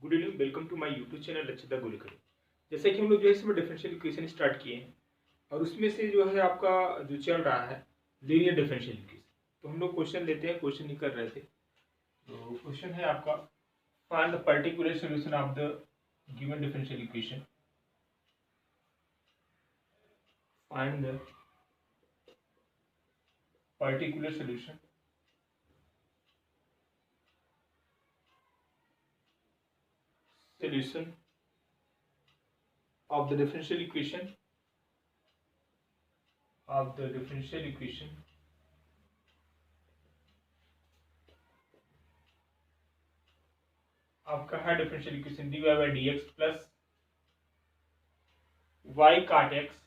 Good evening, welcome to my YouTube channel Lakshita Golekar. जैसे कि हम लोग जो है इसमें डिफरेंशियल इक्वेशन स्टार्ट किए हैं और उसमें से जो है आपका जो चल रहा है लीनियर डिफरेंशियल इक्वेशन। तो हम लोग क्वेश्चन लेते हैं, क्वेश्चन नहीं कर रहे थे। तो क्वेश्चन है आपका, find the particular solution of the given differential equation. Find the particular solution solution of the differential equation आपका है differential equation dy by D x plus y cot x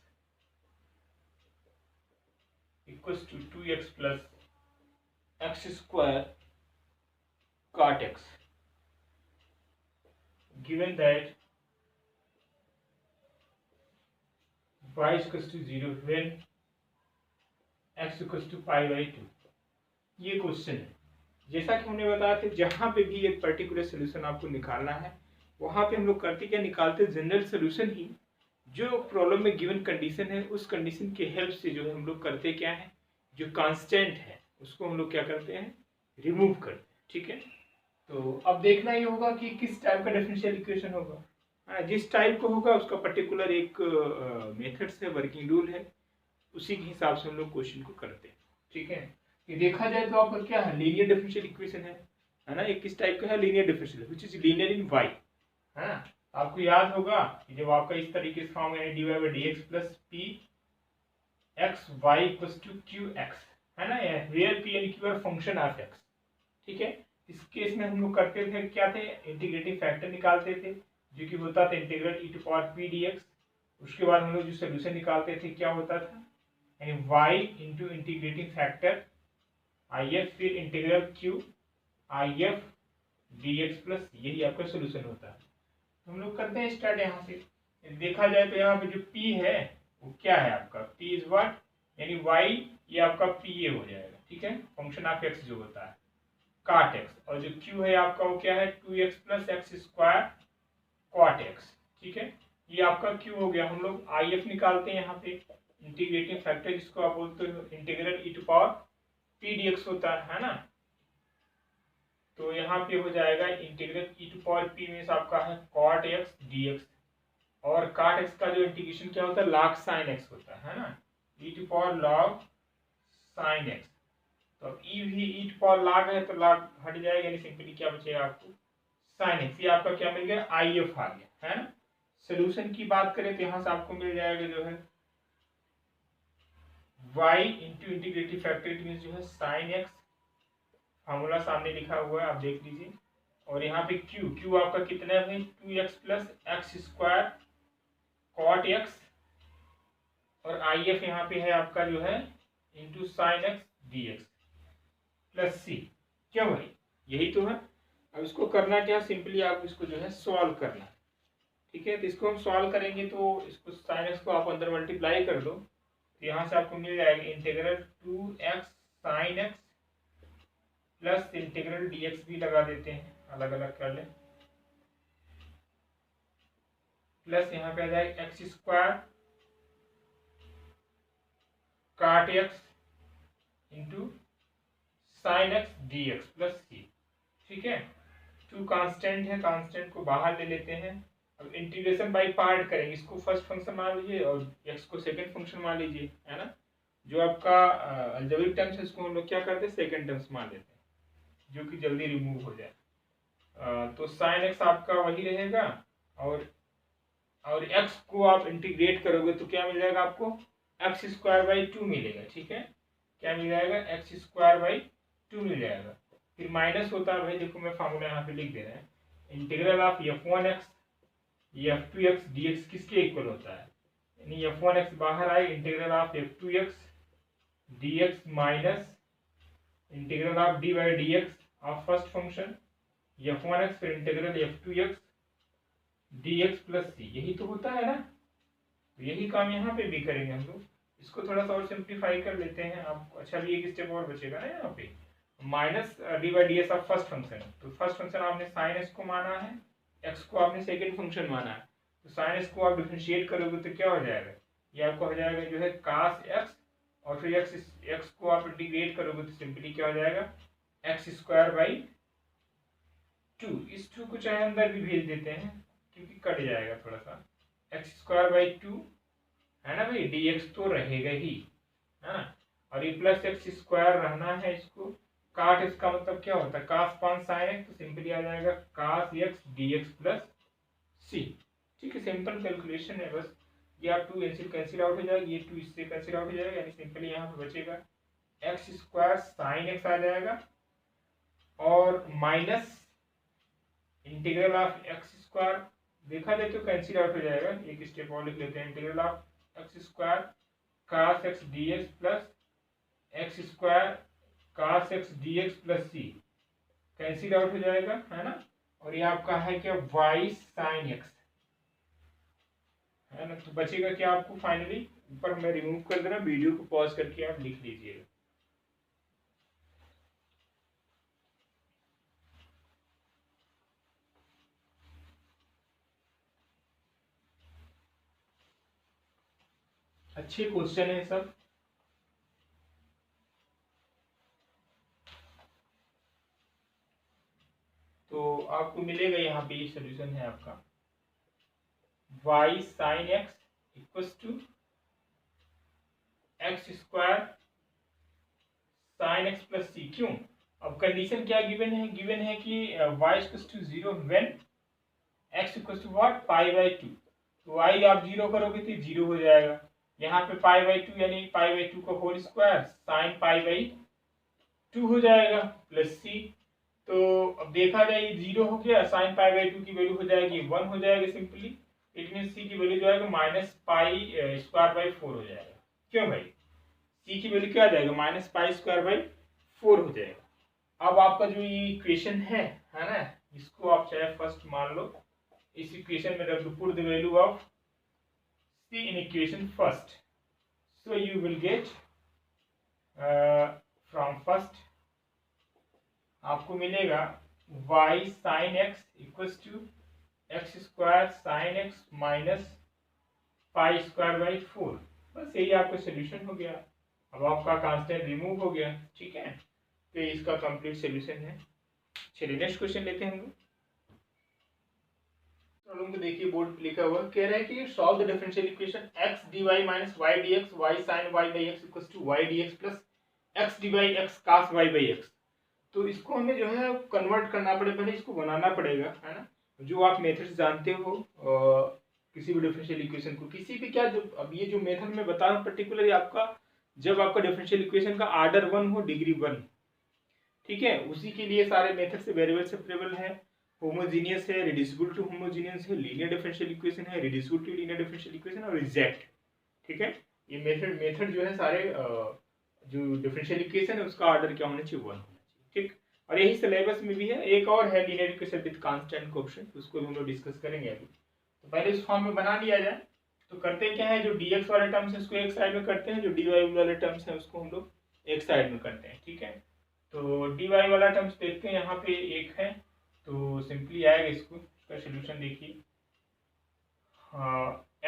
equals to 2x plus x square cot x, given that y is equals to 0 when x equals to pi by 2। ये question है। जैसा कि हमने बताया था, जहां पे भी एक पर्टिकुलर सोल्यूशन आपको निकालना है वहां पे हम लोग करते क्या, निकालते जनरल सोल्यूशन ही। जो प्रॉब्लम में गिवन कंडीशन है उस कंडीशन के हेल्प से जो है हम लोग करते क्या है, जो कांस्टेंट है उसको हम लोग क्या करते हैं, रिमूव करते हैं। ठीक है, तो अब देखना ही होगा कि किस टाइप का डिफरेंशियल इक्वेशन होगा। जिस टाइप को होगा उसका पर्टिकुलर एक मेथड से वर्किंग रूल है, उसी के हिसाब से हम लोग क्वेश्चन को करते हैं। ठीक है, ये देखा जाए तो आपका क्या है, लीनियर डिफरेंशियल इक्वेशन है ना। एक किस टाइप का है, linear differential, which is linear in y, है ना। आपको याद होगा कि जब आपका इस तरीके से फॉर्म है d Y by D x plus p x y equals to q x, है ना, where p and q are function of x. ठीक है, इस केस में हम लोग करते थे क्या थे, इंटीग्रेटिंग फैक्टर निकालते थे जो कि होता था integral e to power p d x. उसके बाद हम लोग जो सोल्यूशन निकालते थे क्या होता था, यानी y into integrating factor I F, फिर integral Q I F d x plus, यही आपका सोल्यूशन होता है। तो हम लोग करते हैं स्टार्ट यहाँ से। देखा जाए तो यहाँ पे जो p है वो क्या है आपका, p इज व्हाट, यानी y, ये आपका p ये हो जाएगा। ठीक है, फंक्शन ऑफ x जो होता है काट x, और जो q है आपका वो क्या है, 2x plus x square cot x। ठीक है, ये आपका q हो गया। हम लोग if निकालते हैं यहाँ पे, इंटीग्रेटिंग फैक्टर जिसको आप बोलते हो integral e to power p d x होता है ना। तो यहाँ पे हो जाएगा integral e to power p means आपका है कॉट एक्स डी एक्स, और काट एक्स का जो इंटीग्रेशन क्या होता है, लॉग साइन एक्स होता है ना, e to power log sine x. तो अब ई भी ई टू पावर लॉग है तो लॉग हट जाएगा, यानी सिंपली क्या बचेगा आपको, साइन एक्स। ये आपका क्या मिल गया, आई एफ आ गया, है ना। सोल्यूशन की बात करें तो यहाँ से आपको मिल जाएगा जो है y into integrative factor means जो है साइन एक्स, फॉर्मूला सामने लिखा हुआ है आप देख लीजिए। और यहाँ पे q आपका कितना है, 2x plus x square cot x, और आई एफ यहाँ पे है आपका जो है into sine x d x plus c. क्यों भाई, यही तो है। अब इसको करना क्या, सिंपली आप इसको जो है सॉल्व करना। ठीक है, तो इसको हम सॉल्व करेंगे तो इसको साइन एक्स को आप अंदर मल्टीप्लाई कर दो, तो यहाँ से आपको मिल जाएगा integral 2x sign x plus integral dx भी लगा देते हैं, अलग अलग कर लें, प्लस यहाँ पे आ जाएगा x square cot x into sine x d x plus c. ठीक है, टू कांस्टेंट है, कांस्टेंट को बाहर ले लेते हैं। अब इंटीग्रेशन बाय पार्ट करेंगे, इसको फर्स्ट फंक्शन मान लीजिए और एक्स को सेकंड फंक्शन मान लीजिए, है ना। जो आपका अलजेब्रिक टर्म्स है इसको हम लोग क्या करते हैं, सेकंड टर्म्स मान लेते हैं जो कि जल्दी रिमूव हो जाए। तो साइन एक्स आपका वही रहेगा, और एक्स को आप इंटीग्रेट करोगे तो क्या मिल जाएगा आपको, एक्स स्क्वायर बाई 2 मिलेगा। ठीक है, क्या मिल जाएगा, एक्स स्क्वायर बाई 2 मिल जाएगा। फिर माइनस होता है भाई, देखो मैं फार्मूला यहाँ पे लिख दे रहा है, integral of f1x f2x dx किसके इक्वल होता है, यानी f1x बाहर आए, integral of f2x dx minus integral of D by D x of first function f1x, फिर इंटीग्रल f2x dx प्लस सी, यही तो होता है ना। तो यही काम यहाँ पे भी करेंगे हम लोग। इसको थोड़ा सा और सिंप्लीफाई कर लेते हैं आप। अच्छा, भी एक स्टेप और बचेगा ना यहाँ पे, minus D by D S of first function. तो फर्स्ट फंक्शन आपने साइन एक्स को माना है, एक्स को आपने सेकेंड फंक्शन माना है, तो साइन एक्स को आप डिफरेंशिएट करोगे तो क्या हो जाएगा, ये आपको हो जाएगा जो है कास एक्स, और फिर एक्स को आप इंटीग्रेट करोगे तो सिंपली क्या हो जाएगा एक्स स्क्वायर बाई 2। इस 2 को चाहे अंदर भी भेज देते हैं क्योंकि कट जाएगा थोड़ा सा, एक्स स्क्वायर बाई 2 है ना भाई, dx तो रहेगा ही है ना, और ये प्लस एक्स स्क्वायर रहना है, इसको काट, इसका मतलब क्या होता है कास 5 साइन एक्स, तो सिंपली आ जाएगा कास एक्स dx प्लस सी। ठीक है, सिंपल कैलकुलेशन है बस, ये आप 2 कैंसिल आउट हो जाएगा, ये 2 इससे कैंसिल आउट हो जाएगा, यानी सिंपली यहाँ पे बचेगा एक्स स्क्वायर साइन एक्स आ जाएगा और minus integral of x square, देखा जाए तो कैंसिल आउट हो जाएगा, एक स्टेप और लिख लेते हैं, integral of x square cos x dx plus x square cos x dx plus c, cancel out हो जाएगा है ना, और ये आपका है क्या वाई साइन एक्स है ना, तो बचेगा क्या आपको फाइनली, ऊपर मैं रिमूव कर दे रहा, वीडियो को पॉज करके आप लिख लीजिएगा। अच्छे क्वेश्चन है सब, तो आपको मिलेगा यहाँ पे, ये सोल्यूशन है आपका y sine x equals to x square sine x plus c. क्यों, अब कंडीशन क्या गिवन है, गिवन है कि y equals to 0 when x equals to what pi by 2, तो y आप 0 करोगे तो 0 हो जाएगा, यहाँ पे पाई बाई 2 यानी पाई बाई 2 का whole square sine pi by 2 हो जाएगा प्लस सी, तो अब देखा जाए ये 0 हो गया, साइन पाई बाई 2 की वैल्यू हो जाएगी 1 हो जाएगी सिंपली, इट मीन सी की वैल्यू जो है माइनस पाई स्क्वायर बाई 4 हो जाएगा। क्यों भाई, सी की वैल्यू क्या आ जाएगा माइनस पाई स्क्वायर बाई 4 हो जाएगा। अब आपका जो ये इक्वेशन है ना, इसको आप चाहे फर्स्ट मान लो, इस इक्वेशन में रख दो put the value of c in equation first, so you will get from first आपको मिलेगा y sine x equals to x square sine x minus pi square by 4, बस यही आपका सोल्यूशन हो गया। अब आपका कांस्टेंट रिमूव हो गया, ठीक है, तो इसका कंप्लीट सोल्यूशन है। चलिए नेक्स्ट क्वेश्चन लेते हैं हम लोग। प्रॉब्लम को देखिए, बोर्ड पे लिखा हुआ कह रहा है कि solve the differential equation x dy minus y dx y sin y by x equals to y dx plus x dy x cos y by x। तो इसको हमें जो है कन्वर्ट करना पड़ेगा, पहले इसको बनाना पड़ेगा है ना, जो आप मेथड्स जानते हो किसी भी डिफरेंशियल इक्वेशन को, किसी भी क्या, जो अब ये जो मेथड मैं बता रहा हूँ पर्टिकुलरली आपका, जब आपका डिफरेंशियल इक्वेशन का आर्डर 1 हो डिग्री 1, ठीक है, उसी के लिए सारे मेथड से वेरिएबल सेपरेबल है, होमोजीनियस है, रिड्यूसिबल टू होमोजीनियस है, लीनियर डिफरेंशियल इक्वेशन है, reducible to linear differential equation और रिजेक्ट। ठीक है, ये मेथड जो है सारे जो डिफरेंशियल इक्वेशन है उसका ऑर्डर क्या होना चाहिए 1 होना चाहिए। ठीक, और यही सिलेबस में भी है, एक और है linear equation with constant coefficient, उसको हम लोग डिस्कस करेंगे अभी। तो पहले इस फॉर्म में बना लिया जाए, तो करते क्या है, जो dx वाले टर्म्स है उसको एक साइड में करते हैं, जो dy वाले टर्म्स है उसको हम लोग एक साइड में करते हैं। ठीक है, तो dy वाला टर्म्स देखते हैं, यहाँ पे एक है तो सिंपली आएगा, इसको इसका सोल्यूशन देखिए,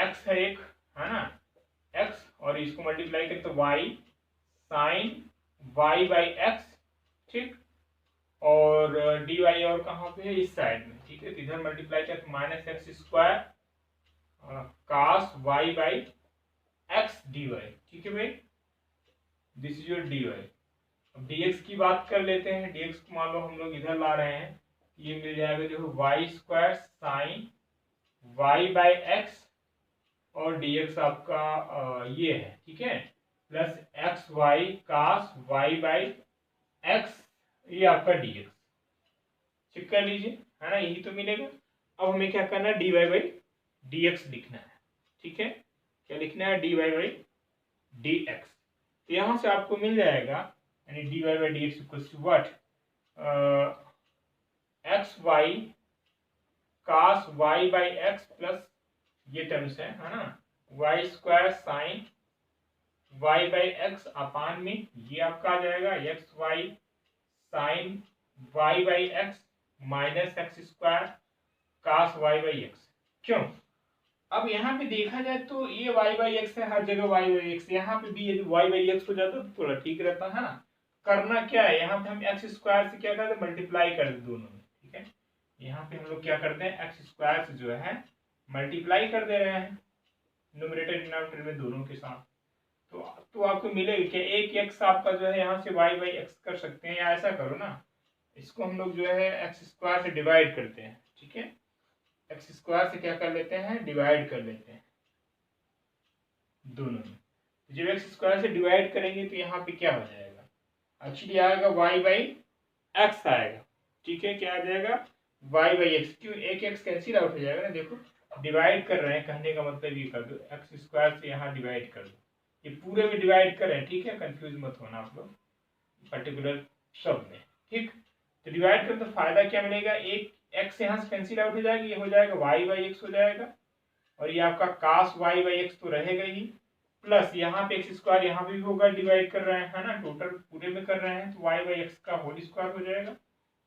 x है एक है ना, x और इसको मल्टीप्लाई करें तो y sine y by x, ठीक, और dy और कहाँ पे है इस साइड में, ठीक है, तो इधर मल्टीप्लाई किया तो minus x square cos y by x dy। ठीक है भाई, दिस इज योर dy। अब dx की बात कर लेते हैं, dx को मान लो हम लोग इधर ला रहे हैं, ये मिल जाएगा जो y square sine y by x और dx आपका ये है, ठीक है, plus x y cos y by x, ये आपका dx। चेक कर लीजिए है ना, यही तो मिलेगा। अब हमें क्या करना है, dy बाई dx लिखना है। ठीक है, क्या लिखना है, dy बाई dx, तो यहां से आपको मिल जाएगा, यानी dy by dx equals to what, x y cos y by x plus ये टर्म्स है ना, y square sine y by x upon में ये आपका आ जाएगा x y sine y by x minus x square cos y by x। क्यों? अब यहाँ पे देखा जाए तो ये y by x है, हर जगह y by x, यहाँ पे भी यदि y by x हो जाता तो थोड़ा ठीक रहता है ना। करना क्या है, यहाँ पे हम एक्स स्क्वायर से क्या करते हैं, मल्टीप्लाई कर दे दोनों में, ठीक है। यहाँ पे हम लोग क्या करते हैं, एक्स स्क्वायर से जो है मल्टीप्लाई कर दे रहे हैं न्यूमरेटर डिनोमिनेटर में दोनों के साथ। तो आपको मिलेगा कि एक एक्स आपका जो है यहाँ से वाई बाई एक्स कर सकते हैं, या ऐसा करो ना, इसको हम लोग जो है एक्स स्क्वायर से डिवाइड करते हैं, ठीक है। एक्स स्क्वायर से क्या कर लेते हैं, डिवाइड कर लेते हैं दोनों में। जब एक्स स्क्वायर से डिवाइड करेंगे तो यहाँ पे क्या हो जाएगा, एक्चुअली आएगा वाई बाई एक्स आएगा, ठीक है। क्या आ जाएगा, वाई बाई एक्स। क्यों, एक एक्स कैंसिल आउट हो जाएगा ना, देखो डिवाइड कर रहे हैं, कहने का मतलब ये कर दो एक्स स्क्वायर से यहाँ डिवाइड कर दो, ये पूरे में डिवाइड कर रहे हैं, ठीक है। कंफ्यूज मत होना आप लोग पर्टिकुलर शब्द में, ठीक। तो डिवाइड कर तो फायदा क्या मिलेगा, एक एक्स यहाँ से कैंसिल आउट हो जाएगा, ये हो जाएगा वाई बाई एक्स हो जाएगा, और ये आपका कास वाई बाई एक्स तो रहेगा ही, प्लस यहाँ पे एक्स स्क्वायर यहाँ भी होगा, डिवाइड कर रहे हैं है ना, टोटल पूरे में कर रहे हैं, तो वाई बाई एक्स का होल स्क्वायर हो जाएगा।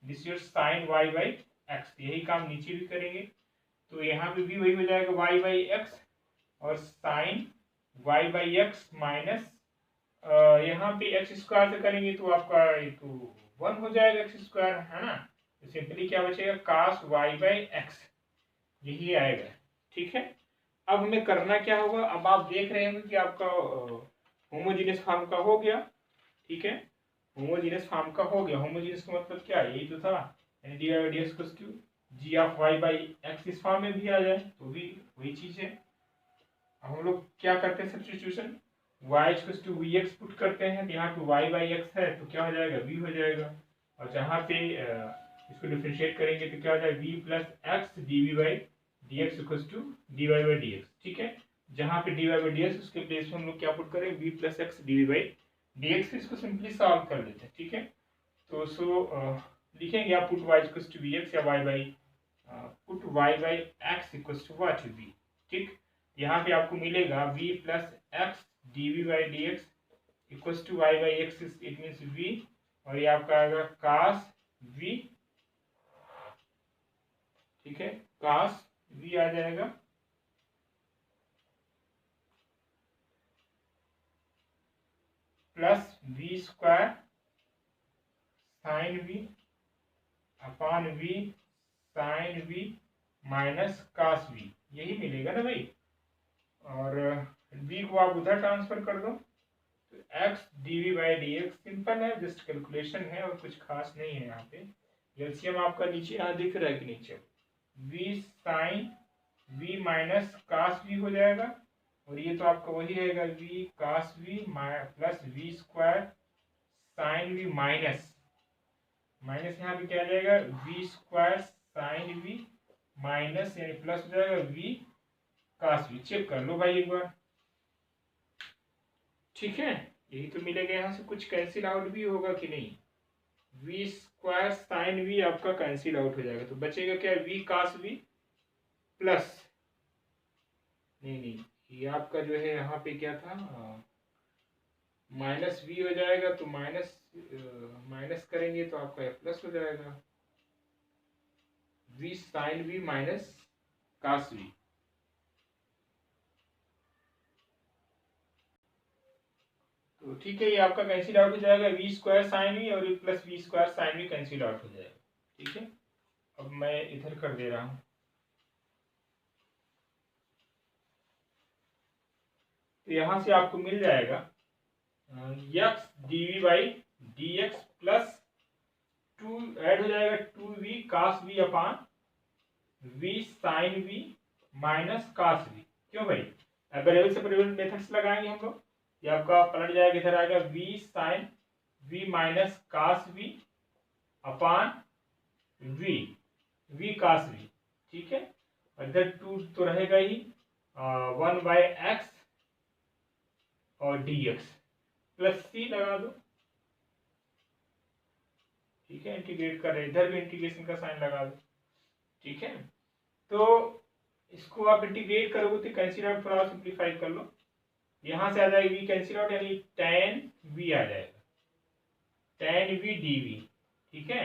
This your sine y by x. यही काम नीचे भी करेंगे, तो यहाँ पे भी वही हो जाएगा वाई बाई एक्स और sine y by x minus यहाँ पे एक्स स्क्वायर से करेंगे तो आपका ये तो 1 हो जाएगा एक्स स्क्वायर, है ना। तो सिंपली क्या बचेगा, कास वाई बाई एक्स, यही आएगा, ठीक है। अब हमें करना क्या होगा, अब आप देख रहे होंगे कि आपका होमोजीनियस फॉर्म का हो गया, ठीक है। होमोजीनियस फॉर्म का हो गया, होमोजीनियस का मतलब क्या है, यही तो था, यानी d by D x q g of y by x इस फॉर्म में भी आ जाए तो भी वही चीज है। अब हम लोग क्या करते हैं, substitution, y equals to v x put करते हैं, तो यहाँ पे वाई बाई एक्स है तो क्या हो जाएगा, वी हो जाएगा, और जहाँ पे इसको डिफ्रेंशिएट करेंगे तो क्या हो जाएगा, v plus x d v by D x equals to d Y by D x, ठीक है। जहाँ पे डी वाई बाई डी एक्स उसके प्लेस में हम लोग क्या पुट करें, v plus x d v by D x, इसको सिंपली सॉल्व कर लेते हैं, ठीक है। तो लिखेंगे आप put y equals to v x या y by put y by x equals to what, v, ठीक। यहाँ पे आपको मिलेगा v plus x d v by D x equals to y by x, it means v, और ये आपका आएगा कास v, ठीक है, कास v आ जाएगा, plus v square sine v upon v sine v minus cos v, यही मिलेगा ना भाई। और v को आप उधर ट्रांसफर कर दो, तो x dv by D x simple है, जस्ट कैलकुलेशन है और कुछ खास नहीं है। यहाँ पे एलसीएम आपका नीचे यहाँ दिख रहा है कि नीचे, v sine v minus cos v हो जाएगा, और ये तो आपका वही रहेगा v cos v plus v square sine v minus यहाँ पे क्या आ जाएगा, v square sine v minus यानी प्लस हो जाएगा v कास v। चेक कर लो भाई एक बार, ठीक है। यही तो मिलेगा, यहाँ से कुछ कैंसिल आउट भी होगा कि नहीं, v स्क्वायर साइन v आपका कैंसिल आउट हो जाएगा, तो बचेगा क्या, v कास v प्लस नहीं ये आपका जो है यहाँ पे क्या था, माइनस v हो जाएगा, तो माइनस करेंगे तो आपका प्लस हो जाएगा, v sine v minus cos v। तो ठीक है, ये आपका कैंसिल आउट हो जाएगा, वी स्क्वायर साइन वी और plus v square sine v cancel out हो जाएगा, ठीक है। अब मैं इधर कर दे रहा हूं, तो यहां से आपको मिल जाएगा x d v by D x plus 2 add हो जाएगा 2v cos v upon v sine v minus cos v। क्यों भाई, वेरिएबल से वेरिएबल मेथड्स लगाएंगे हम लोग, ये आपका पलट जाएगा, इधर आएगा v sine v minus cos v upon v cos v, ठीक है। और इधर 2 तो रहेगा ही, 1 बाई एक्स और dx प्लस c लगा दो, ठीक है। इंटीग्रेट कर रहे, इधर भी इंटीग्रेशन का साइन लगा दो, ठीक है। तो इसको आप इंटीग्रेट करोगे तो कैंसिल आउट, थोड़ा सिंप्लीफाई कर लो, यहां से आ जाएगा v कैंसिल आउट, यानी tan v आ जाएगा, tan v dv, ठीक है,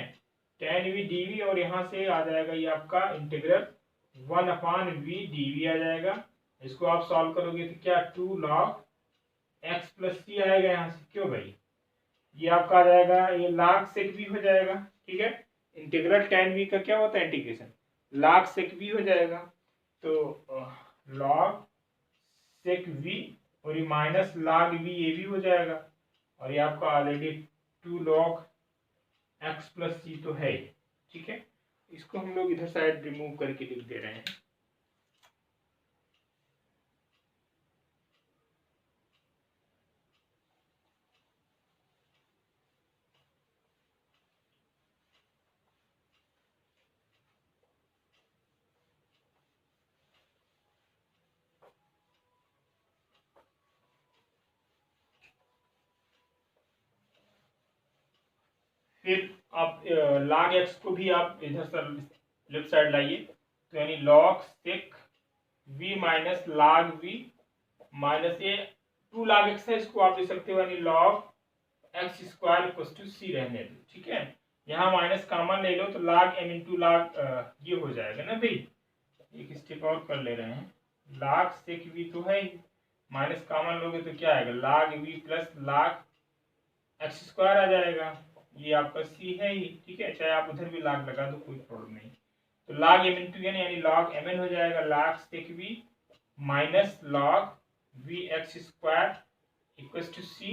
tan v dv, और यहां से आ जाएगा ये आपका इंटीग्रल 1/v आ जाएगा। इसको आप सॉल्व करोगे तो क्या 2 log x प्लस सी आएगा यहाँ से, क्यों भाई, ये आपका आ जाएगा, ये log sec v हो जाएगा। ठीक है, इंटीग्रल tan v का क्या होता है इंटीग्रेशन, log sec v हो जाएगा। तो log sec v और ये माइनस log v ये भी हो जाएगा, और ये आपका already 2 log x plus c तो है ही। ठीक है, इसको हम लोग इधर साइड रिमूव करके लिख दे रहे हैं। फिर आप log x को भी आप इधर से लेफ्ट साइड लाइए, तो यानी log sec v minus log v minus ये 2 log x है, इसको आप दे सकते हो यानी log x square equal to c रहने दो। ठीक है, यहाँ माइनस कॉमन ले लो तो log m इंटू log ये हो जाएगा ना भाई। एक स्टेप और कर ले रहे हैं, log sec v तो है, माइनस कॉमन लोगे तो क्या आएगा log v plus log x square आ जाएगा, ये आपका c है ही। ठीक है, चाहे आप उधर भी log लगा दो कोई प्रॉब्लम नहीं। तो log m इंटू n यानी log mn हो जाएगा, log sec v minus log v x square equal to c,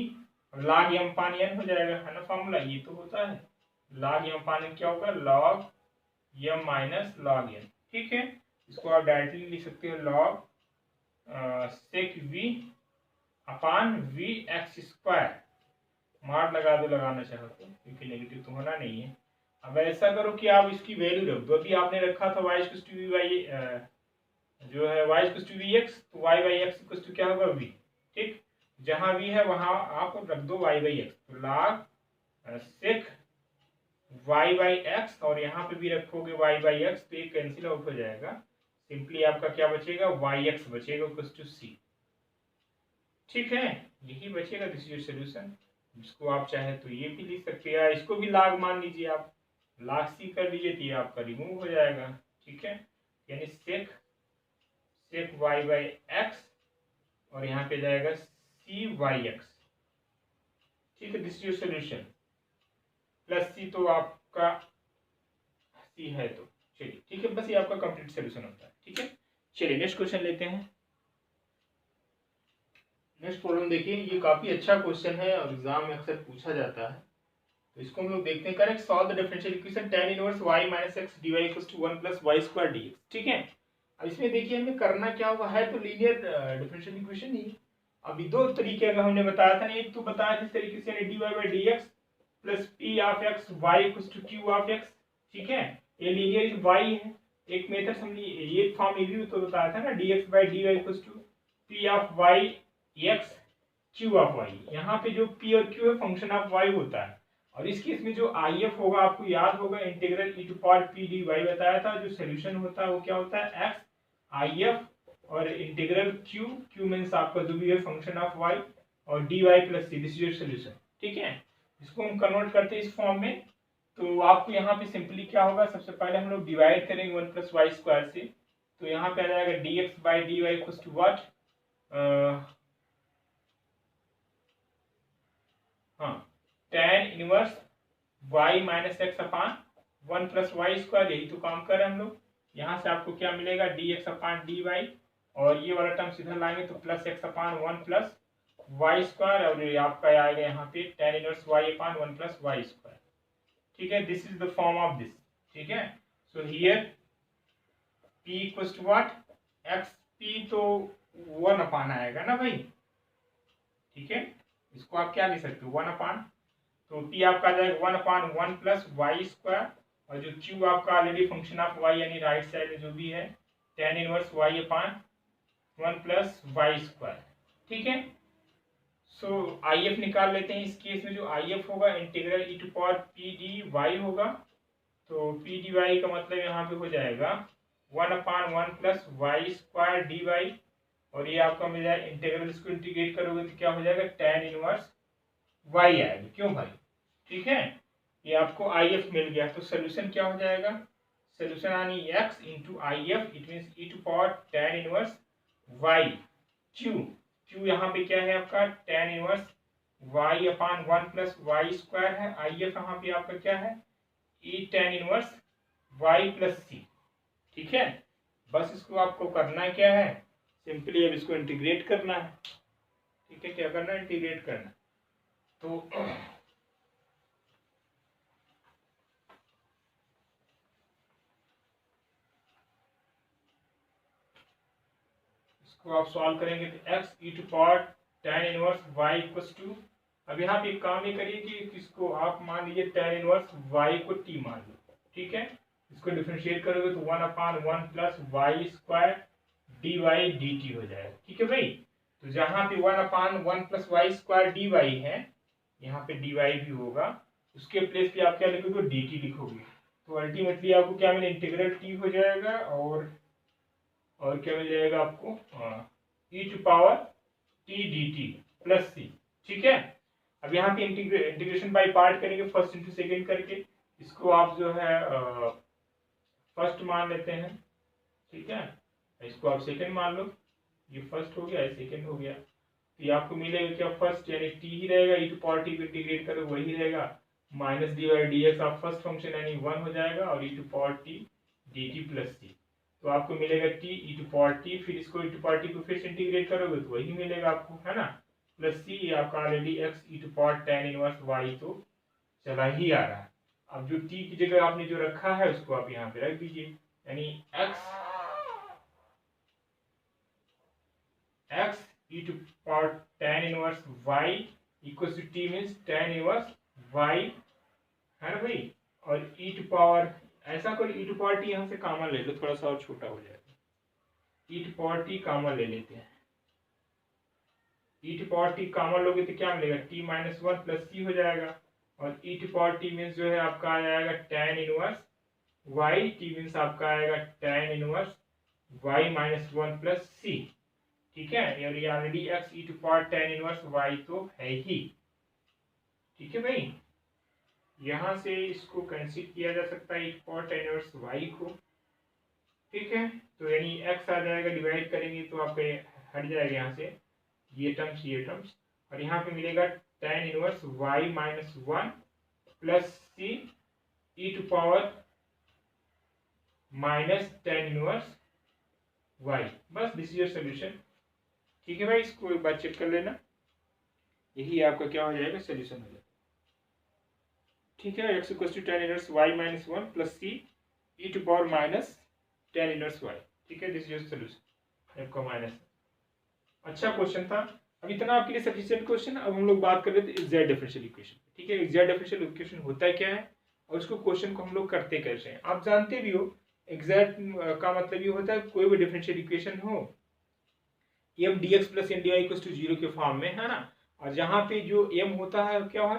log m पान n हो जाएगा, है ना फॉर्मूला, ये तो होता है log m पान n क्या होगा log m minus log n। ठीक है, इसको आप डायरेक्टली लिख सकते हो log sec v upon v x square, मार लगा दो लगाना चाहो तो, क्योंकि नेगेटिव तो होना नहीं है। अब ऐसा करो कि आप इसकी वैल्यू रख दो, अभी आपने रखा था y इक्वल टू वी जो है y equal to v x, तो y by x equal to क्या होगा v। ठीक, जहां v है वहां आप रख दो y बाई एक्स, तो log sec y by x, और यहाँ पे भी रखोगे y बाई एक्स, तो ये कैंसिल आउट हो जाएगा, सिंपली आपका क्या बचेगा yx बचेगा इक्वल टू c। ठीक है, यही बचेगा, दिस इज योर सोल्यूशन। इसको आप चाहे तो ये भी लिख सकते हैं, इसको भी log मान लीजिए आप, log c कर लीजिए तो ये आपका रिमूव हो जाएगा। ठीक है, यानी sec y बाई एक्स और यहाँ पे जाएगा cy x। ठीक है, this is your solution, plus c तो आपका c है तो चलिए। ठीक है, बस ये आपका कंप्लीट सोल्यूशन होता है। ठीक है, चलिए नेक्स्ट क्वेश्चन लेते हैं। नेक्स्ट प्रॉब्लम देखिए, ये काफी अच्छा क्वेश्चन है और एग्जाम में अक्सर पूछा जाता है, तो इसको हम लोग देखते हैं। Correct solve the differential equation tan inverse y minus x d y equal to 1 plus y square d x. ठीक है, अब इसमें देखिए हमें करना क्या होगा, है तो लीनियर डिफरेंशियल इक्वेशन ही। अभी दो तरीके का हमने बताया था ना, एक तो बताया जिस तरीके से d Y by D x plus p of x y equal to q of x. ठीक है, ये लीनियर वाई है। एक मेथड हमने ये फॉर्म ये भी तो बताया था ना, d x by d y equal to p of y x q of y. यहाँ पे जो पी और क्यू है फंक्शन ऑफ वाई होता है, और इस केस में जो आई एफ होगा आपको याद होगा, integral e to power p d y बताया था, जो सोल्यूशन होता है वो क्या होता है एक्स आई एफ, और इंटीग्रल क्यू, क्यू मीन्स आपका जो भी है फंक्शन ऑफ वाई, और d y plus c, this is your solution. ठीक है, इसको हम कन्वर्ट करते हैं इस फॉर्म में, तो आपको यहाँ पे सिंपली क्या होगा, सबसे पहले हम लोग डिवाइड करेंगे 1 प्लस वाई स्क्वायर से, तो यहाँ पे आ जाएगा d x by d y equal to what, हाँ tan inverse y minus x upon 1 plus y square, यही तो काम कर रहे हैं हम लोग। यहाँ से आपको क्या मिलेगा d x upon d y, और ये वाला टर्म सीधा लाएंगे तो plus x upon 1 plus y square, और ये आपका आएगा यहाँ पे tan inverse y upon 1 plus y square. ठीक है, this is the form of this. ठीक है, so here p equals to what x, p तो 1 अपान आएगा ना भाई। ठीक है, इसको आप क्या लिख सकते हो 1 अपान, तो p आपका आ जाएगा 1 अपान 1 प्लस वाई स्क्वायर, और जो q आपका ऑलरेडी फंक्शन ऑफ y यानी राइट साइड में जो भी है tan inverse y upon 1 plus y square. ठीक है, सो आई एफ निकाल लेते हैं। इस केस में जो आई एफ होगा integral e to power p d y होगा, तो पी डी वाई का मतलब यहाँ पे हो जाएगा 1 upon 1 plus y square d y, और ये आपका मिल जाएगा इंटीग्रल, इसको इंटीग्रेट करोगे तो क्या हो जाएगा tan इनवर्स y आएगा। क्यों भाई, ठीक है, ये आपको आई एफ मिल गया, तो सोल्यूशन क्या हो जाएगा, solution on x into if, it means e to power tan inverse y q यहाँ पे क्या है आपका tan inverse y upon 1 plus y square है। if यहाँ पे आपका क्या है e tan inverse y plus c. ठीक है, बस इसको आपको करना क्या है, सिंपली अब इसको इंटीग्रेट करना है। ठीक है, क्या करना है, इंटीग्रेट करना। तो इसको आप सॉल्व करेंगे तो x e to power tan inverse y equals to, अब यहाँ पे एक काम ये करिए कि इसको आप मान लीजिए tan इनवर्स y को t मान लो। ठीक है, इसको डिफरेंशिएट करोगे तो 1 upon 1 plus y square d y d t हो जाएगा। ठीक है भाई, तो जहाँ पे 1 upon 1 plus y square d y है, यहाँ पे डी वाई भी होगा, उसके प्लेस पे आप क्या लिखोगे, डी टी लिखोगे। तो अल्टीमेटली आपको क्या मिले, इंटीग्रल टी हो जाएगा और क्या मिल जाएगा आपको, e to power t d t plus c. ठीक है, अब यहाँ पे इंटीग्रेशन बाय पार्ट करेंगे, फर्स्ट इंटू सेकेंड करके। इसको आप जो है फर्स्ट मान लेते हैं। ठीक है, इसको आप सेकेंड मान लो, ये फर्स्ट हो गया, ये सेकेंड हो गया। तो ये आपको मिलेगा क्या, फर्स्ट यानी टी ही रहेगा, ई टू पावर टी को इंटीग्रेट करो वही रहेगा, minus d y d x, आप फर्स्ट फंक्शन यानी 1 हो जाएगा, और e to power t d t plus c. तो आपको मिलेगा t e to power t, फिर इसको ई टू पावर टी को फिर से इंटीग्रेट करोगे तो वही मिलेगा आपको, है ना, प्लस सी। आपका already x e to power tan inverse y तो चला ही आ रहा है। अब जो टी की जगह आपने जो रखा है उसको आप यहाँ पे रख दीजिए, यानी x e to power tan inverse y equal to t means tan inverse y, है ना भाई, और ई टू पावर, ऐसा कोई ई टू पावर टी यहाँ से कॉमन ले लो, थोड़ा सा और छोटा हो जाएगा, ई टू पावर टी कॉमन ले लेते हैं। ई टू पावर टी कॉमन लोगे तो क्या मिलेगा, टी माइनस 1 प्लस सी हो जाएगा, और e to power t means जो है आपका आ जाएगा tan inverse y, t means आपका आएगा tan inverse y minus 1 plus c. ठीक है, और ये already x e to power tan inverse y तो है ही। ठीक है भाई, यहाँ से इसको कैंसिल किया जा सकता है e to power tan inverse y को। ठीक है, तो यानी x आ जाएगा, डिवाइड करेंगे तो आप हट जाएगा यहाँ से ये टर्म्स, और यहाँ पे मिलेगा tan inverse y minus 1 plus c e to power minus tan inverse y। बस दिस इज योर सोल्यूशन। ठीक है भाई, इसको एक बार चेक कर लेना, यही आपका क्या हो जाएगा, सोल्यूशन हो जाएगा। ठीक है, x equal to tan inverse y minus 1 plus c e to power minus tan inverse y। ठीक है, दिस इज योर सोल्यूशन, आपका माइनस। अच्छा क्वेश्चन था, अब इतना आपके लिए सफिशिएंट क्वेश्चन। अब हम लोग बात कर रहे थे एग्जैक्ट डिफरेंशियल इक्वेशन। ठीक है, एग्जैक्ट डिफरेंशियल इक्वेशन होता है क्या है, और उसको क्वेश्चन को हम लोग करते कैसे हैं, आप जानते भी हो। एग्जैक्ट का मतलब ये होता है कोई भी डिफरेंशियल इक्वेशन हो m d x plus n d y equal to 0 के फॉर्म में, है ना, और जहाँ पे जो एम होता है क्या है,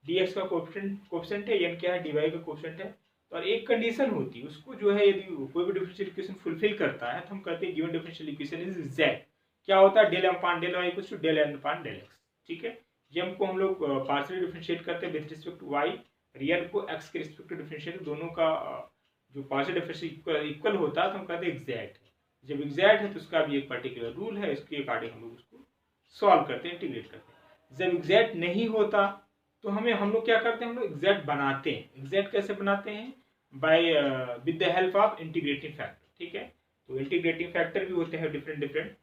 डी एक्स का कोफिशिएंट है, एन क्या है, डी वाई का कोफिशिएंट है। तो और एक कंडीशन होती है, उसको जो है यदि कोई भी डिफरेंशियल इक्वेशन फुलफिल करता है तो हम कहते हैं given differential equation is exact. क्या होता है, del M upon del y equals to del N upon del x. ठीक है, एम को हम लोग पार्शियली डिफरेंशिएट करते हैं विद रिस्पेक्ट टू वाई, रियल को एक्स के रिस्पेक्ट टू डिफरेंशिएट, दोनों का जो पार्शियल डिफरेंशियल इक्वल होता है तो हम कहते हैं एग्जैक्ट है। जब एग्जैक्ट है तो उसका भी एक पर्टिकुलर रूल है, इसके अकॉर्डिंग हम लोग उसको सॉल्व करते हैं, इंटीग्रेट करते हैं। जब एग्जैक्ट नहीं होता तो हम लोग क्या करते हैं, हम लोग एग्जैक्ट बनाते हैं। एग्जैक्ट कैसे बनाते हैं, by with the help of integrating factor. ठीक है, तो इंटीग्रेटिंग फैक्टर भी होते हैं डिफरेंट।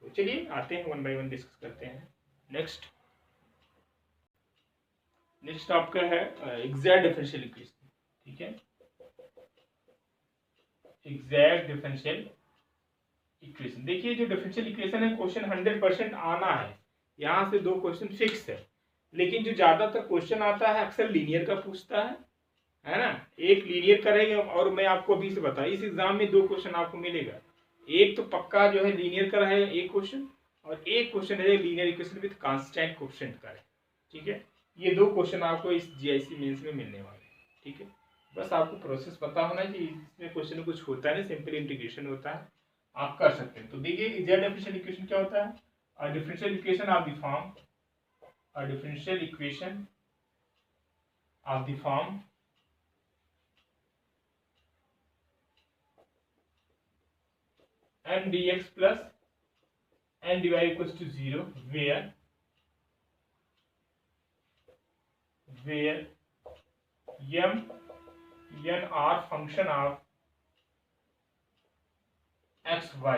तो चलिए आते हैं, वन बाय वन डिस्कस करते हैं। नेक्स्ट आपका है एग्जैक्ट डिफरेंशियल इक्वेशन। ठीक है, एग्जैक्ट डिफरेंशियल इक्वेशन। देखिए जो डिफरेंशियल इक्वेशन है, क्वेश्चन 100% आना है, यहाँ से 2 क्वेश्चन फिक्स है, लेकिन जो ज्यादातर क्वेश्चन आता है अक्सर लीनियर का पूछता है ना, एक लीनियर का रहेगा। और मैं आपको अभी से बता, इस एग्जाम में 2 क्वेश्चन आपको मिलेगा, एक तो पक्का जो है लीनियर का रहेगा एक क्वेश्चन, और एक क्वेश्चन है linear equation with constant coefficient का है। ठीक है, ये 2 क्वेश्चन आपको इस जीआईसी मेंस में मिलने वाले हैं। ठीक है, बस आपको प्रोसेस पता होना चाहिए, इसमें क्वेश्चन में कुछ होता है ना, सिंपल इंटीग्रेशन होता है, आप कर सकते हैं। तो देखिए एग्जैक्ट डिफरेंशियल इक्वेशन क्या होता है, a differential equation of the form, a differential equation of the form m d x plus n d y equals to 0 where m n are function of x y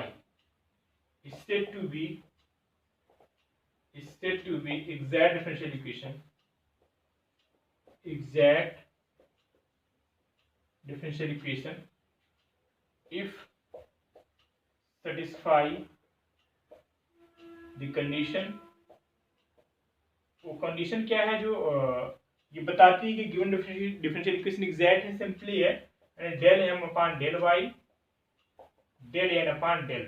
is said to be exact differential equation if satisfy the condition। वो condition क्या है जो ये बताती है कि given differential equation exact है, simply है, del m upon del y del n upon del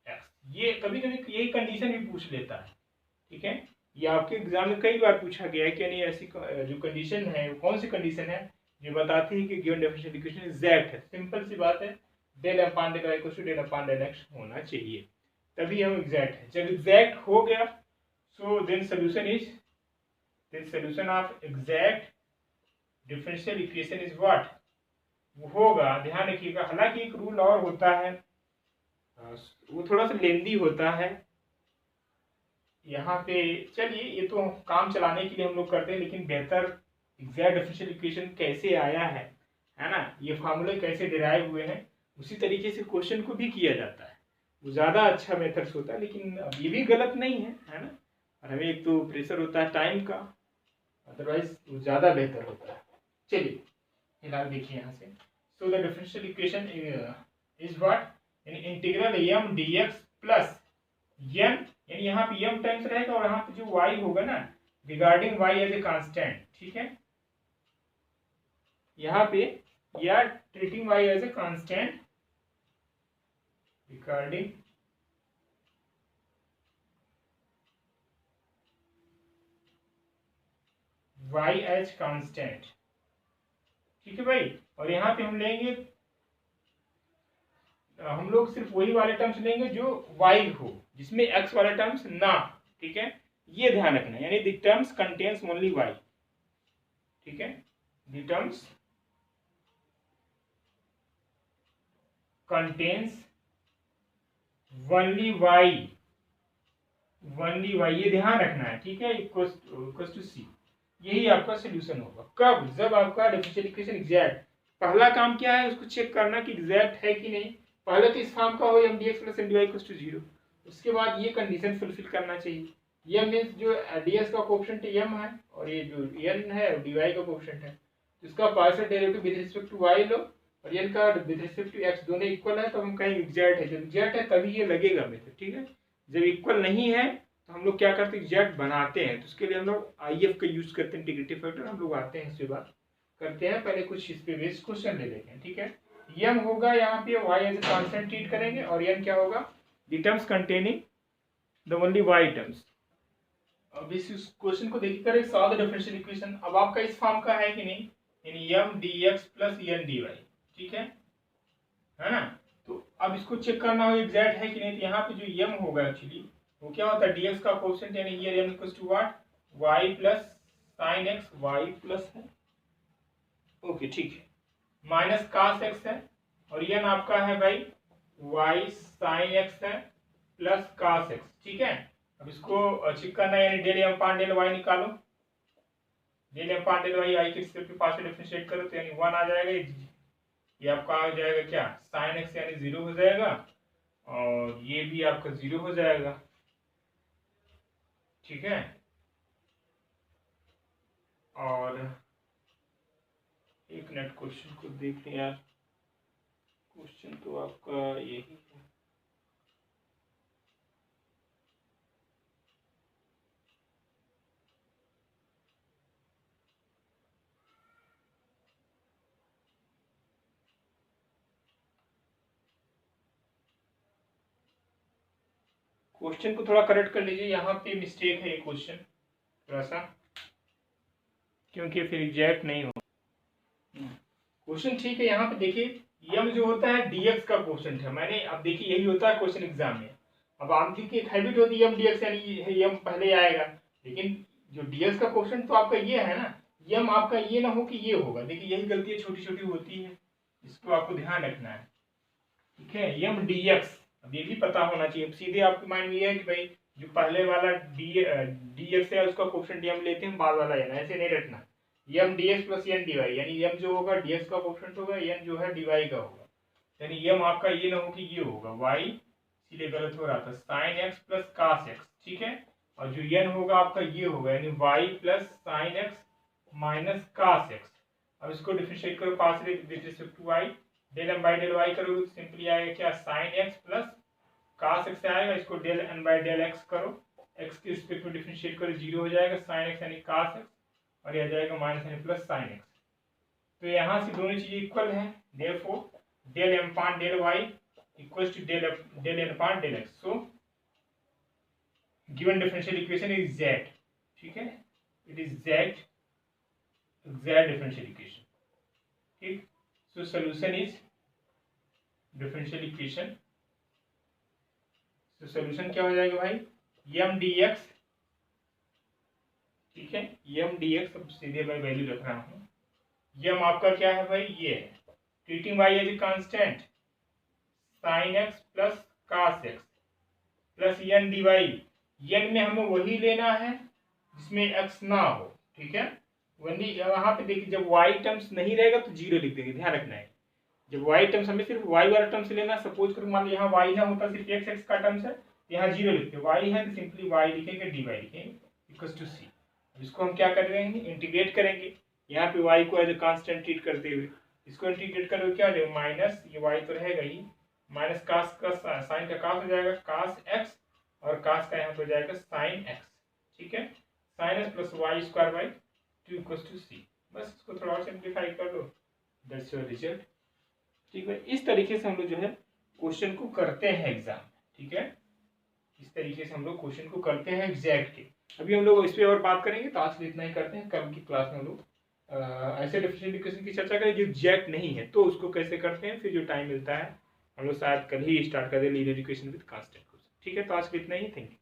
x. ये कभी कभी यही कंडीशन भी पूछ लेता है, ठीक है। ये आपके एग्जाम में कई बार पूछा गया है कि नहीं ऐसी जो कंडीशन है वो कौन सी कंडीशन है जो बताती है कि गिवन डिफरेंशियल इक्वेशन एग्जैक्ट है। सिंपल सी बात है, del m upon del y equal to del upon del x होना चाहिए, तभी हम एग्जैक्ट है। जब एग्जैक्ट हो गया so then solution of exact differential equation is what, वो होगा, ध्यान रखिएगा। हालांकि एक रूल और होता है, वो थोड़ा सा लेंदी होता है यहाँ पे। चलिए ये तो काम चलाने के लिए हम लोग करते हैं, लेकिन बेहतर एग्जैक्ट डिफरेंशियल इक्वेशन कैसे आया है ना, ये फार्मूले कैसे डिराइव हुए हैं, उसी तरीके से क्वेश्चन को भी किया जाता है। वो ज़्यादा अच्छा मेथड्स होता है, लेकिन अब ये भी गलत नहीं है ना। और हमें एक तो प्रेशर होता है टाइम का, अदरवाइज वो ज़्यादा बेहतर होता है। चलिए फिलहाल देखिए यहाँ से। So the differential equation is what, integral m d x plus n, यानी यहाँ पे एम टाइम्स रहेगा और यहाँ पे जो वाई होगा ना, regarding y as a constant, ठीक है। यहाँ पे या treating y as a constant regarding y as constant, ठीक है भाई। और यहाँ पे हम लेंगे, हम लोग सिर्फ वही वाले टर्म्स लेंगे जो y हो, जिसमें x वाले टर्म्स ना, ठीक है। ये ध्यान रखना, यानी the terms contains only y, ठीक है। The terms contains only y, ये ध्यान रखना है, ठीक है। इक्वल्स टू सी, यही आपका सोल्यूशन होगा। कब, जब आपका डिफरेंशियल इक्वेशन एग्जैक्ट। पहला काम क्या है, उसको चेक करना कि एग्जैक्ट है कि नहीं। पहले तो इस फॉर्म का हो m d x plus n d y equals to 0, उसके बाद ये कंडीशन फुलफिल करना चाहिए। ये मीन्स जो डी एस का कोएफिशिएंट एम है और ये जो एन है डी वाई का कोएफिशिएंट है, इसका partial derivative with respect to y लो और एन का विद रिस्पेक्ट टू एक्स, दोनों इक्वल है तो हम कहेंगे एग्जैक्ट है। जब एग्जैक्ट है तभी ये लगेगा मेथड, ठीक है। जब इक्वल नहीं है तो हम लोग क्या करते हैं, एग्जैक्ट बनाते हैं। तो उसके लिए हम लोग IF का यूज करते हैं, इंटीग्रेटिव फैक्टर। हम लोग आते हैं, इसके बाद करते हैं, पहले कुछ इस पे बेस्ड क्वेश्चन ले लेते हैं, ठीक है। m होगा यहाँ पे y as a constant treat करेंगे और n क्या होगा, the terms containing the only y terms. अब इस क्वेश्चन को देखिए, करें सॉल्व द डिफरेंशियल इक्वेशन। अब आपका इस फॉर्म का है कि नहीं, यानी m dx plus n dy, ठीक है ना। तो अब इसको चेक करना हो एग्जैक्ट है कि नहीं। तो यहाँ पे जो m होगा एक्चुअली वो क्या होता है, dx का कोएफिशिएंट, यानी ये m equals to what, y plus sin x, y plus है, ओके ठीक है, माइनस cos x है और n आपका है भाई y sin x है प्लस cos x, ठीक है। अब इसको चेक करना है, यानी del m upon del y निकालो, del m upon del y के रिस्पेक्ट में पार्शियल डिफरेंशिएट करो तो यानी 1 आ जाएगा। ये आपका आ जाएगा क्या, sin x यानी 0 हो जाएगा और ये भी आपका 0 हो जाएगा, ठीक है। और एक मिनट क्वेश्चन को देख लें यार, क्वेश्चन तो आपका यही है। क्वेश्चन को थोड़ा करेक्ट कर लीजिए, यहाँ पे मिस्टेक है ये क्वेश्चन थोड़ा सा, क्योंकि फिर एग्जैक्ट नहीं हो। क्वेश्चन ठीक है, यहाँ पे देखिए यम जो होता है dx का क्वेश्चन है। मैंने अब देखिए यही होता है क्वेश्चन एग्जाम में। अब आप देखिए एक हैबिट होती है यम dx, यानी यम पहले आएगा, लेकिन जो dx का क्वेश्चन तो आपका ये है ना, यम आपका ये ना हो कि ये होगा। देखिए यही गलतियाँ छोटी छोटी होती है, इसको आपको ध्यान रखना है, ठीक है। यम dx अब ये भी पता होना चाहिए। सीधे आपके माइंड में ये है कि भाई जो पहले वाला डी एक्स है उसका कोफिशिएंट एम लेते हैं, बाद वाला एन, ऐसे नहीं रखना। M d x plus n d y, यानी एम जो होगा डी एक्स का कोफिशिएंट होगा, एन जो है डी वाई का होगा। यानी एम आपका ये ना हो कि ये होगा वाई, इसीलिए गलत हो रहा था, sine x plus cos x, ठीक है। और जो एन होगा आपका ये होगा, यानी y plus sine x minus cos x. अब इसको डिफरेंशिएट करो पास with respect to y, del M by del y करोगे तो सिंपली आएगा क्या, sine x plus cos x आएगा। इसको del N by del x करो, एक्स के रिस्पेक्ट में डिफरेंशिएट करो, जीरो हो जाएगा, साइन एक्स यानी कास एक्स, और यह जाएगा माइनस यानी प्लस साइन एक्स। तो यहाँ से दोनों चीजें इक्वल है, therefore del M upon del y equals to del N upon del x. So given differential equation is Z, ठीक है, it is Z exact differential equation, ठीक। so solution is differential equation, so solution क्या हो जाएगा भाई, m dx, ठीक है, m dx, अब सीधे मैं वैल्यू रख रहा हूँ, m आपका क्या है भाई, ये है treating y as a constant sin x plus cos x plus n dy, n में हमें वही लेना है जिसमें x ना हो, ठीक है। वही यहाँ पे देखिए, जब y टर्म्स नहीं रहेगा तो जीरो लिख देंगे, ध्यान रखना है। जब y टर्म्स हमें सिर्फ y वाला टर्म्स लेना, सपोज करो मान लो यहाँ y ना होता, सिर्फ x x का टर्म्स है, यहाँ जीरो लिखते, y है तो सिंपली y लिखेंगे, dy लिखेंगे इक्वल्स टू c। इसको हम क्या करेंगे, इंटीग्रेट करेंगे, यहाँ पे y को एज ए कांस्टेंट ट्रीट करते हुए इसको इंटीग्रेट करोगे, क्या हो जाएगा, माइनस ये y तो रहेगा ही, माइनस कास का साइन का कास हो जाएगा कास x, और कास का यहाँ पे हो जाएगा साइन x, ठीक है, sine x plus y square by 2 equals to c। बस इसको थोड़ा और सिंप्लीफाई कर लो, दैट्स योर रिजल्ट, ठीक है। इस तरीके से हम लोग जो है क्वेश्चन को करते हैं एग्जाम, ठीक है, इस तरीके से हम लोग क्वेश्चन को करते हैं एग्जैक्ट के। अभी हम लोग इस पे और बात करेंगे, तो आज इतना ही करते हैं, कल की क्लास में हम लोग ऐसे डिफरेंशियल इक्वेशन की चर्चा करें जो एग्जैक्ट नहीं है, तो उसको कैसे करते हैं, फिर जो टाइम मिलता है हम लोग शायद कल ही स्टार्ट कर दें लीनियर इक्वेशन विद कांस्टेंट, ठीक है। तो आज इतना ही, थैंक यू।